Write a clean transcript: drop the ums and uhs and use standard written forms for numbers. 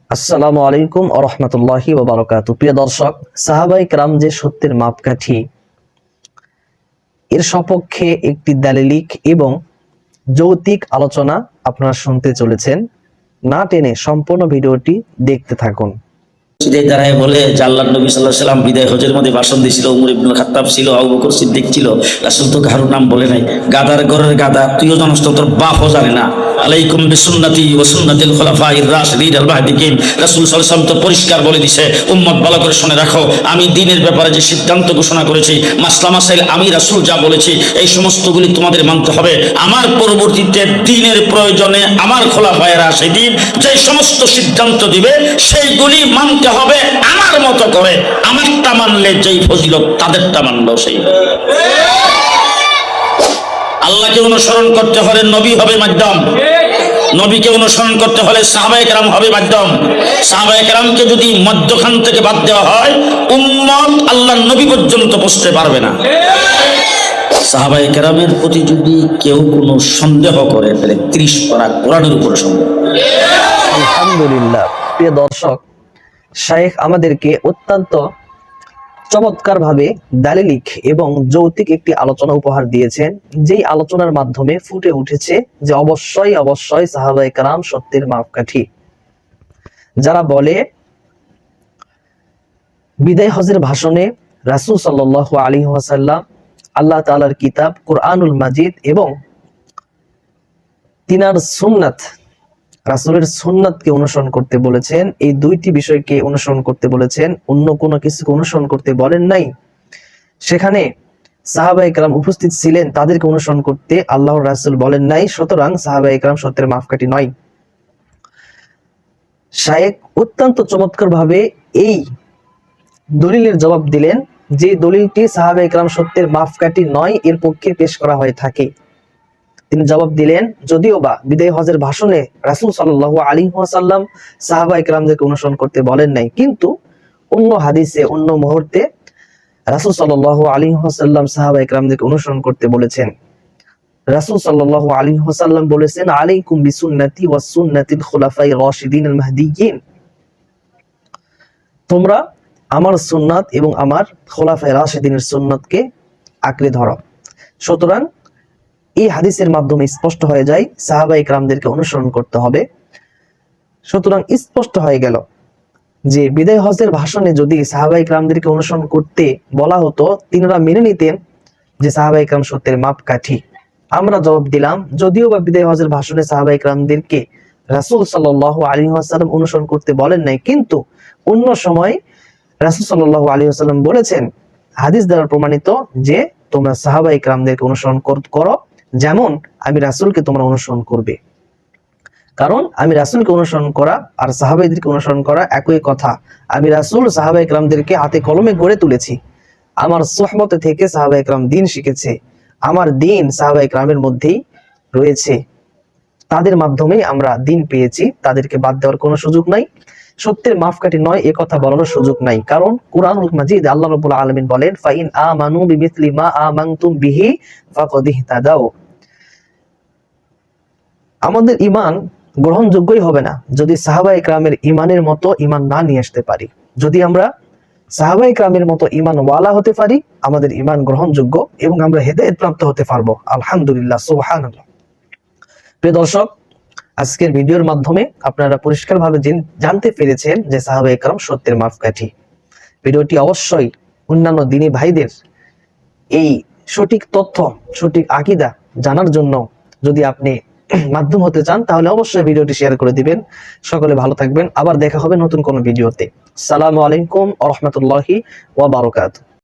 আসসালামু আলাইকুম ওয়া রাহমাতুল্লাহি ওয়া বারাকাতুহু। প্রিয় দর্শক, সাহাবায়ে কেরাম যে সত্যের মাপকাঠি, এর সপক্ষে একটি দালিলিক এবং যৌক্তিক আলোচনা আপনারা শুনতে চলেছেন। না টেনে সম্পূর্ণ ভিডিওটি দেখতে থাকুন। দাঁড়ায় বলে যে আল্লাহর নবী সাল্লাল্লাহু আলাইহি ওয়াসাল্লাম বিদায় হজের মধ্যে ভাষণ দিয়েছিল, উমর ইবনুল খাত্তাব ছিল, আবু বকর সিদ্দিক ছিল, রাসূল তো কারোর নাম বলে নাই। গাদার ঘরের গাদা, তুইও জানিস তো, তোর বাপও জানে না। আলাইকুম বিসুন্নতি ওয়া সুন্নাতিল খুলাফাইর রাশিদিন আল মাহদিয়িন। রাসূল সাল্লাল্লাহু আলাইহি ওয়াসাল্লাম তো পরিষ্কার বলে দিয়েছে, উম্মত ভালো করে শুনে রাখো, আমি দ্বীনের ব্যাপারে যে সিদ্ধান্ত ঘোষণা করেছি, মাসলা মাসাইল আমি রাসূল যা বলেছি এই সমস্তগুলি তোমাদের মানতে হবে। আমার পরবর্তীতে দ্বীনের প্রয়োজনে আমার খুলাফায়ে রাশিদিন যে সমস্ত সিদ্ধান্ত দিবে সেইগুলি মানতে হবে আমার মতো করে। আমারটা মানলে যেই ফজিলত, তাদেরটা মানলেও সেই। আল্লাহকে অনুসরণ করতে হলে নবী হবে মাধ্যম, নবীকে অনুসরণ করতে হলে সাহাবায়ে কেরাম হবে মাধ্যম। সাহাবায়ে কেরামকে যদি মধ্যখান থেকে বাদ দেওয়া হয়, উম্মত আল্লাহর নবী পর্যন্ত পৌঁছতে পারবে না। সাহাবায়ে কেরামের প্রতি যদি কেউ কোনো সন্দেহ করে, তাহলে 30 পারা কোরআনের উপর সন্দেহ। আলহামদুলিল্লাহ। প্রিয় দর্শক, শাইখ আমাদেরকে অত্যন্ত চমৎকার ভাবে দালিলিক এবং যৌক্তিক একটি আলোচনা উপহার দিয়েছেন, যেই আলোচনার মাধ্যমে ফুটে উঠেছে যে অবশ্যই অবশ্যই সাহাবায়ে কেরাম সত্যের মাপকাঠি। যারা বলে বিদায় হজের ভাষণে রাসূল সাল্লাল্লাহু আলাইহি ওয়াসাল্লাম আল্লাহ তাআলার কিতাব কুরআনুল মাজিদ এবং তিনার সুন্নাত, রাসূলের সুন্নাতকে অনুসরণ করতে বলেছেন, এই দুইটি বিষয়কে অনুসরণ করতে বলেছেন, অন্য কোনো কিছুকে অনুসরণ করতে বলেন নাই। সেখানে সাহাবায়ে কেরাম উপস্থিত ছিলেন, তাদেরকে অনুসরণ করতে আল্লাহর রাসূল বলেন নাই। সুতরাং সাহাবায়ে কেরাম সত্যের মাপকাঠি নয়। শায়েখ অত্যন্ত চমৎকার ভাবে এই দলিলের জবাব দিলেন, যে দলিলটি সাহাবায়ে কেরাম সত্যের মাপকাঠি নয় এর পক্ষে পেশ করা হয়ে থাকে। তিনি জবাব দিলেন, যদিও বা বিদায় হজের ভাষণে রাসূল সাল্লাল্লাহু আলাইহি ওয়াসাল্লাম সাহাবায়ে কেরামদেরকে অনুসরণ করতে বলেন নাই, কিন্তু অন্য হাদিসে অন্য মুহূর্তে রাসূল সাল্লাল্লাহু আলাইহি ওয়াসাল্লাম সাহাবায়ে কেরামদেরকে অনুসরণ করতে বলেছেন। রাসূল সাল্লাল্লাহু আলাইহি ওয়াসাল্লাম বলেছেন, আলাইকুম বিসুন্নতি ওয়াস সুন্নাতিল খুলাফায়ে রাশিদিন আল মাহদিয়িন, তোমরা আমার সুন্নাত এবং আমার খুলাফায়ে রাশিদিনের সুন্নাতকে আঁকড়ে ধরো। সুতরাং এই হাদিসের মাধ্যমে স্পষ্ট হয়ে যায় সাহাবায়ে কেরামদেরকে অনুসরণ করতে হবে। সুতরাং স্পষ্ট হয়ে গেল যে বিদায় হজের ভাষণে যদি সাহাবায়ে কেরামদেরকে অনুসরণ করতে বলা হতো, তিনারা মেনে নিতেন যে সাহাবায়ে কেরাম সত্যের মাপকাঠি। আমরা জবাব দিলাম, যদিও বা বিদায় হজের ভাষণে সাহাবায়ে কেরামদেরকে রাসূল সাল্লাল্লাহু আলাইহি ওয়াসাল্লাম অনুসরণ করতে বলেন নাই, কিন্তু অন্য সময় রাসূল সাল্লাল্লাহু আলাইহি ওয়াসাল্লাম বলেছেন, হাদিস দ্বারা প্রমাণিত, যে তোমরা সাহাবায়ে কেরামদেরকে অনুসরণ করো যেমন আমি রাসূলকে তোমরা অনুসরণ করবে। কারণ আমি রাসূলকে অনুসরণ করা আর সাহাবাইদেরকে অনুসরণ করা একই কথা। আমি রাসূল সাহাবায়ে কেরামদেরকে হাতে কলমে গড়ে তুলেছি, আমার সোহবতে থেকে সাহাবায়ে কেরাম দ্বীন শিখেছে, আমার দ্বীন সাহাবায়ে কেরামের মধ্যেই রয়েছে, তাদের মাধ্যমেই আমরা দ্বীন পেয়েছি, তাদেরকে বাদ দেওয়ার কোনো সুযোগ নাই। সত্যের মাপকাঠি নয় এ কথা বলার সুযোগ নাই। কারণ কুরআনুল মাজিদ আল্লাহ রাব্বুল আলামিন বলেন, ফাইন আমানু বিমিসলি মা আমানতুম বিহি ফাকাদ ইহতাদাউ, আমাদের ঈমান গ্রহণযোগ্যই হবে না যদি সাহাবায়ে কেরামের ঈমানের মতো ঈমান না নিয়ে আসতে পারি। যদি আমরা সাহাবায়ে কেরামের মতো ঈমান ওয়ালা হতে পারি, আমাদের ঈমান গ্রহণযোগ্য এবং আমরা হেদায়েত প্রাপ্ত হতে পারবো। আলহামদুলিল্লাহ, সুবহানাল্লাহ। প্রিয় দর্শক, আজকের ভিডিওর মাধ্যমে আপনারা পরিষ্কারভাবে জানতে পেরেছেন যে সাহাবায়ে কেরাম সত্যের মাপকাঠি। ভিডিওটি অবশ্যই অন্যান্য দ্বীনী ভাইদের এই সঠিক তথ্য, সঠিক আকীদা জানার জন্য যদি আপনি মাধ্যম হতে চান, তাহলে অবশ্যই ভিডিওটি শেয়ার করে দিবেন। সকলে ভালো থাকবেন, আবার দেখা হবে নতুন কোনো ভিডিওতে। আসসালামু আলাইকুম ওয়া রাহমাতুল্লাহি ওয়া বারাকাতুহু।